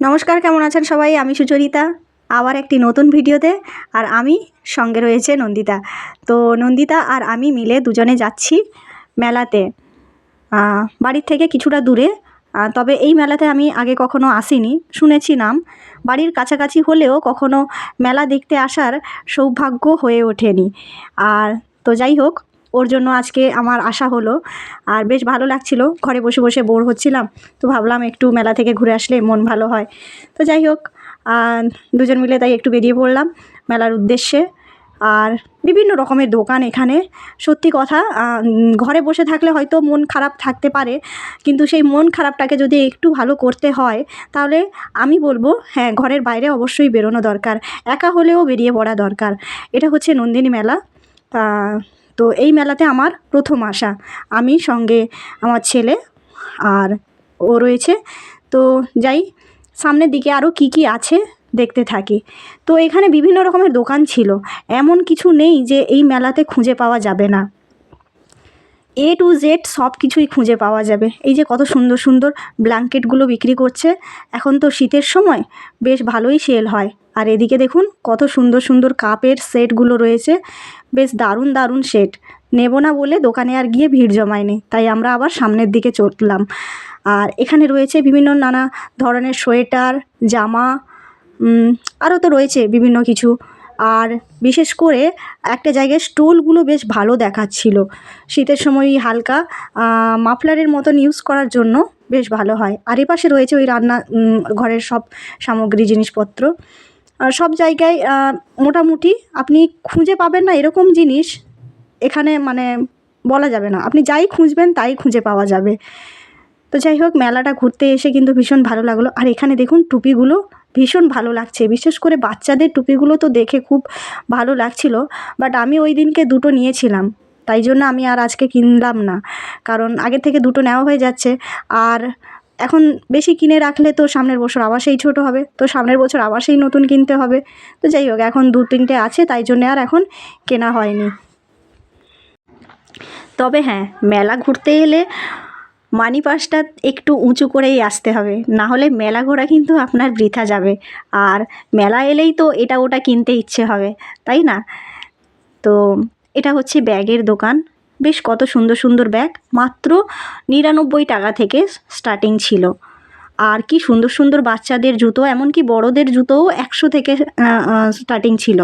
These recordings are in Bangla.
নমস্কার, কেমন আছেন সবাই? আমি সুচরিতা, আবার একটি নতুন ভিডিওতে। আর আমি সঙ্গে রয়েছে নন্দিতা। তো নন্দিতা আর আমি মিলে দুজনে যাচ্ছি মেলাতে, বাড়ির থেকে কিছুটা দূরে। তবে এই মেলাতে আমি আগে কখনো আসিনি, শুনেছি নাম। বাড়ির কাছাকাছি হলেও কখনো মেলা দেখতে আসার সৌভাগ্য হয়ে ওঠেনি। আর তো যাই হোক, ওর জন্য আজকে আমার আসা হলো। আর বেশ ভালো লাগছিল, ঘরে বসে বসে বোর হচ্ছিলাম, তো ভাবলাম একটু মেলা থেকে ঘুরে আসলে মন ভালো হয়। তো যাই হোক, দুজন মিলে তাই একটু বেরিয়ে পড়লাম মেলার উদ্দেশ্যে। আর বিভিন্ন রকমের দোকান এখানে। সত্যি কথা, ঘরে বসে থাকলে হয়তো মন খারাপ থাকতে পারে, কিন্তু সেই মন খারাপটাকে যদি একটু ভালো করতে হয় তাহলে আমি বলবো হ্যাঁ, ঘরের বাইরে অবশ্যই বেরোনো দরকার, একা হলেও বেরিয়ে পড়া দরকার। এটা হচ্ছে নন্দিনী মেলা। তো এই মেলাতে আমার প্রথম আসা, আমি সঙ্গে আমার ছেলে আর ও রয়েছে। তো যাই, সামনের দিকে আরও কি কি আছে দেখতে থাকি। তো এখানে বিভিন্ন রকমের দোকান ছিল, এমন কিছু নেই যে এই মেলাতে খুঁজে পাওয়া যাবে না। A to Z সব কিছুই খুঁজে পাওয়া যাবে। এই যে কত সুন্দর সুন্দর ব্ল্যাঙ্কেটগুলো বিক্রি করছে, এখন তো শীতের সময় বেশ ভালোই সেল হয়। আর এদিকে দেখুন কত সুন্দর সুন্দর কাপের সেটগুলো রয়েছে, বেশ দারুণ দারুণ সেট। নেব না বলে দোকানে আর গিয়ে ভিড় জমায়নি, তাই আমরা আবার সামনের দিকে চললাম। আর এখানে রয়েছে বিভিন্ন নানা ধরনের সোয়েটার, জামা, আরও তো রয়েছে বিভিন্ন কিছু। আর বিশেষ করে একটা জায়গায় স্টোলগুলো বেশ ভালো দেখাচ্ছিল, শীতের সময় হালকা মাফলারের মতন ইউজ করার জন্য বেশ ভালো হয়। আর এপাশে রয়েছে ওই রান্না ঘরের সব সামগ্রী, জিনিসপত্র। সব জায়গায় মোটামুটি আপনি খুঁজে পাবেন না এরকম জিনিস এখানে, মানে বলা যাবে না, আপনি যাই খুঁজবেন তাই খুঁজে পাওয়া যাবে। তো যাই হোক, মেলাটা ঘুরতে এসে কিন্তু ভীষণ ভালো লাগলো। আর এখানে দেখুন টুপিগুলো ভীষণ ভালো লাগছে, বিশেষ করে বাচ্চাদের টুপিগুলো তো দেখে খুব ভালো লাগছিল। বাট আমি ওই দিনকে দুটো নিয়েছিলাম, তাই জন্য আমি আর আজকে কিনলাম না, কারণ আগে থেকে দুটো নেওয়া হয়ে যাচ্ছে। আর এখন বেশি কিনে রাখলে তো সামনের বছর আবার সেই ছোটো হবে, তো সামনের বছর আবার সেই নতুন কিনতে হবে। তো যাই হোক, এখন দু তিনটে আছে, তাই জন্য আর এখন কেনা হয়নি। তবে হ্যাঁ, মেলা ঘুরতে এলে মানি পার্সটা একটু উঁচু করেই আসতে হবে, না হলে মেলা ঘোরা কিন্তু আপনার বৃথা যাবে। আর মেলা এলেই তো এটা ওটা কিনতে ইচ্ছে হবে, তাই না? তো এটা হচ্ছে ব্যাগের দোকান, বেশ কত সুন্দর সুন্দর ব্যাগ, মাত্র 99 টাকা থেকে স্টার্টিং ছিল। আর কি সুন্দর সুন্দর বাচ্চাদের জুতো, এমনকি বড়দের জুতোও 100 থেকে স্টার্টিং ছিল,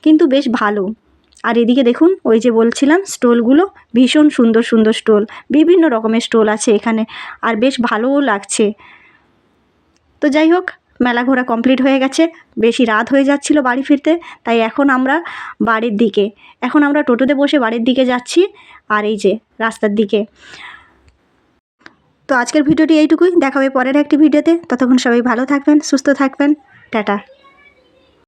কিন্তু বেশ ভালো। আর এদিকে দেখুন, ওই যে বলছিলাম স্টলগুলো, ভীষণ সুন্দর সুন্দর স্টল, বিভিন্ন রকমের স্টল আছে এখানে, আর বেশ ভালোও লাগছে। তো যাই হোক, মেলা ঘোরা কমপ্লিট হয়ে গেছে, বেশি রাত হয়ে যাচ্ছিল বাড়ি ফিরতে, তাই এখন আমরা বাড়ির দিকে, এখন আমরা টোটোতে বসে বাড়ির দিকে যাচ্ছি। আর এই যে রাস্তার দিকে। তো আজকের ভিডিওটি এইটুকুই, দেখা হবে পরের একটি ভিডিওতে। ততক্ষণ সবাই ভালো থাকবেন, সুস্থ থাকবেন, টাটা।